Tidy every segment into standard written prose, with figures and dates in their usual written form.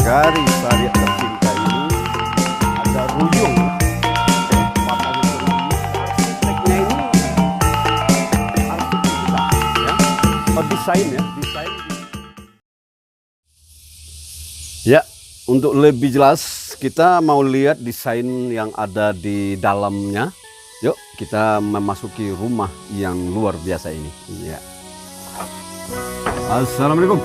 Nagari Syariah Tercinta ini ada ruyung. Arsiteknya ini arsitek kita, ya. Desain ya, desain. Ya, untuk lebih jelas kita mau lihat desain yang ada di dalamnya. Yuk kita memasuki rumah yang luar biasa ini. Ya. Assalamualaikum.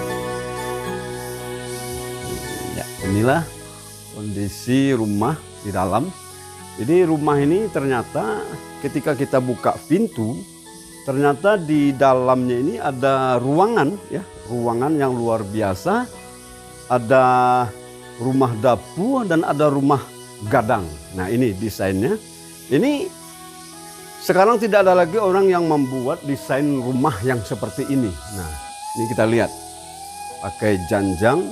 Ya, inilah kondisi rumah di dalam. Jadi rumah ini ternyata ketika kita buka pintu, ternyata di dalamnya ini ada ruangan, ya, ruangan yang luar biasa. Ada rumah dapur dan ada rumah gadang. Nah ini desainnya. Ini sekarang tidak ada lagi orang yang membuat desain rumah yang seperti ini. Nah, ini kita lihat pakai janjang,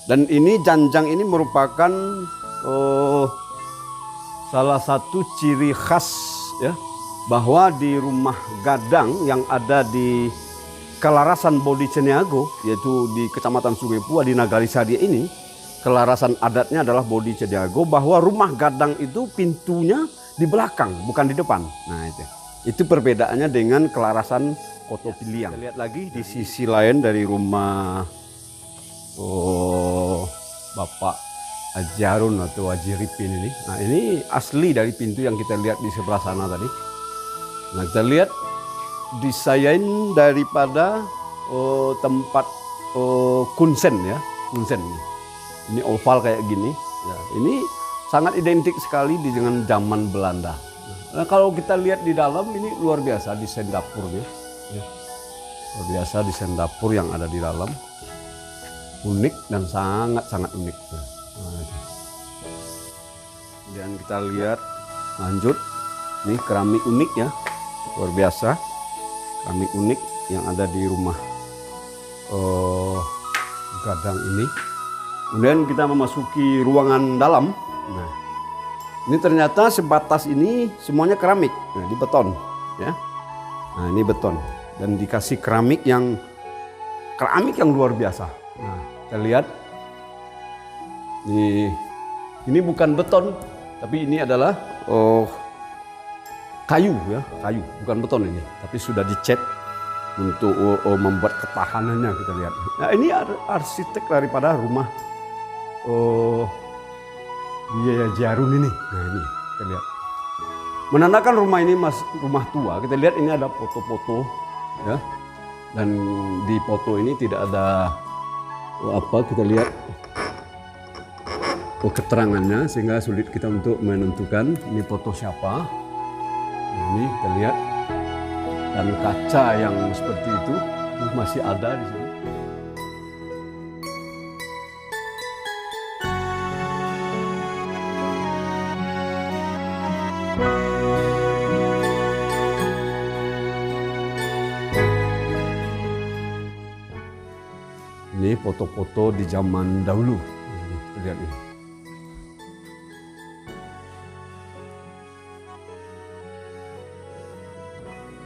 dan ini janjang ini merupakan salah satu ciri khas, ya, bahwa di rumah gadang yang ada di Kelarasan Bodi Ceniago, yaitu di Kecamatan Sungai Pua di Nagari Syariah ini, kelarasan adatnya adalah Bodi Ceniago, bahwa rumah gadang itu pintunya di belakang, bukan di depan. Nah itu perbedaannya dengan kelarasan Koto Piliang. Kita lihat lagi di sisi lain dari rumah Bapak Haji Harun atau Haji Ripin ini. Nah ini asli dari pintu yang kita lihat di sebelah sana tadi. Nah kita lihat desain daripada tempat kunsen, ya, kunsen. Ini oval kayak gini. Ya, ini sangat identik sekali dengan zaman Belanda. Nah, kalau kita lihat di dalam ini luar biasa desain dapurnya. Ya. Luar biasa desain dapur yang ada di dalam. Unik dan sangat-sangat unik. Nah, kemudian kita lihat lanjut. Ini keramik unik, ya. Luar biasa. Keramik unik yang ada di rumah gadang ini. Kemudian kita memasuki ruangan dalam. Nah, ini ternyata sebatas ini semuanya keramik, nah, di beton, ya. Nah ini beton dan dikasih keramik yang luar biasa. Nah kita lihat, ini bukan beton, tapi ini adalah kayu, ya, kayu, bukan beton ini, tapi sudah dicat untuk membuat ketahanannya. Kita lihat. Nah ini arsitek daripada rumah Biaya Jarun ini. Nah ini kita lihat. Menandakan rumah ini rumah tua. Kita lihat ini ada foto-foto, ya. Dan di foto ini tidak ada kita lihat keterangannya, sehingga sulit kita untuk menentukan ini foto siapa. Nah, ini kita lihat. Dan kaca yang seperti itu masih ada di sini. Ini foto-foto di zaman dahulu. Lihat ini.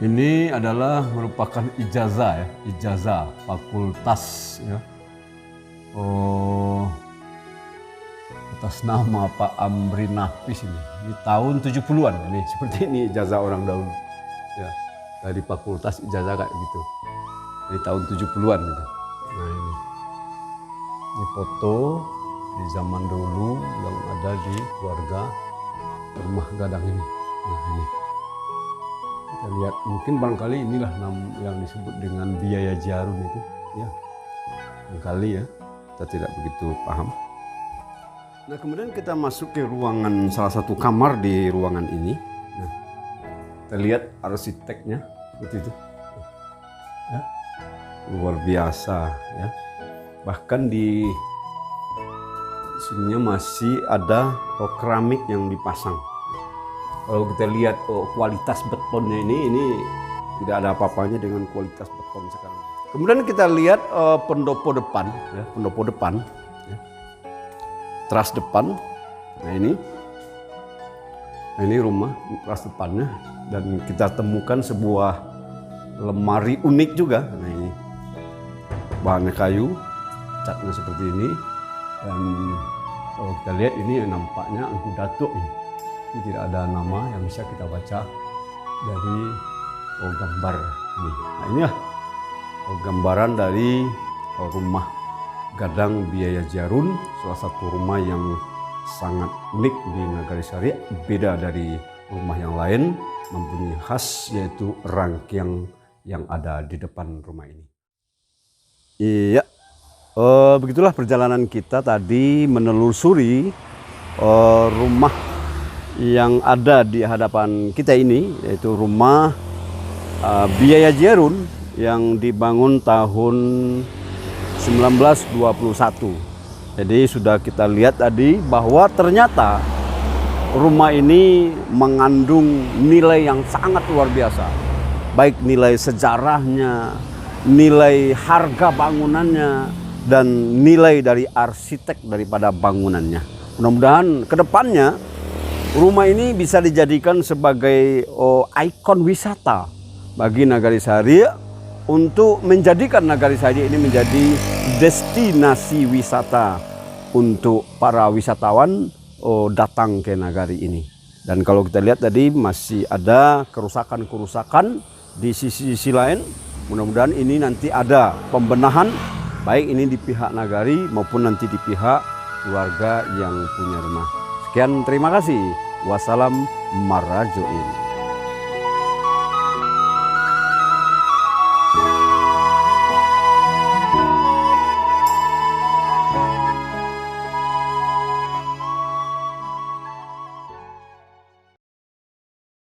Ini adalah merupakan ijazah, ya, ijazah fakultas, ya. Atas nama Pak Amri Nafis ini. Ini tahun 70-an. Ini seperti ini ijazah orang dahulu. Ya, dari fakultas ijazah kayak gitu. Ini tahun 70-an gitu. Nah ini foto di zaman dulu yang ada di keluarga rumah gadang ini. Nah ini kita lihat, mungkin barangkali inilah yang disebut dengan Biaya Jarun itu, ya. Barangkali, ya, kita tidak begitu paham. Nah kemudian kita masuk ke ruangan, salah satu kamar di ruangan ini. Nah, kita lihat arsiteknya seperti itu. Ya. Luar biasa, ya. Bahkan di sininya masih ada keramik yang dipasang. Kalau kita lihat kualitas betonnya ini tidak ada apa-apanya dengan kualitas beton sekarang. Kemudian kita lihat pendopo depan, ya, pendopo depan, ya. Teras depan. Nah ini rumah teras depannya, dan kita temukan sebuah lemari unik juga. Nah ini bahannya kayu, catnya seperti ini. Dan kalau kita lihat ini nampaknya Engku Datuk ini. Ini tidak ada nama yang bisa kita baca dari gambar ini. Nah, inilah gambaran dari rumah Gadang Biaya Jarun, salah satu rumah yang sangat unik di Nagari Saria, beda dari rumah yang lain, mempunyai khas yaitu rangkaian yang ada di depan rumah ini. Iya, begitulah perjalanan kita tadi menelusuri rumah yang ada di hadapan kita ini, yaitu rumah Biaya Jarun yang dibangun tahun 1921. Jadi sudah kita lihat tadi bahwa ternyata rumah ini mengandung nilai yang sangat luar biasa. Baik nilai sejarahnya, nilai harga bangunannya, dan nilai dari arsitek daripada bangunannya. Mudah-mudahan ke depannya rumah ini bisa dijadikan sebagai ikon wisata bagi Nagari Saria, untuk menjadikan Nagari Saria ini menjadi destinasi wisata untuk para wisatawan datang ke nagari ini. Dan kalau kita lihat tadi masih ada kerusakan-kerusakan di sisi-sisi lain. Mudah-mudahan ini nanti ada pembenahan, baik ini di pihak nagari maupun nanti di pihak keluarga yang punya rumah. Sekian, terima kasih. Wassalam marrajoin.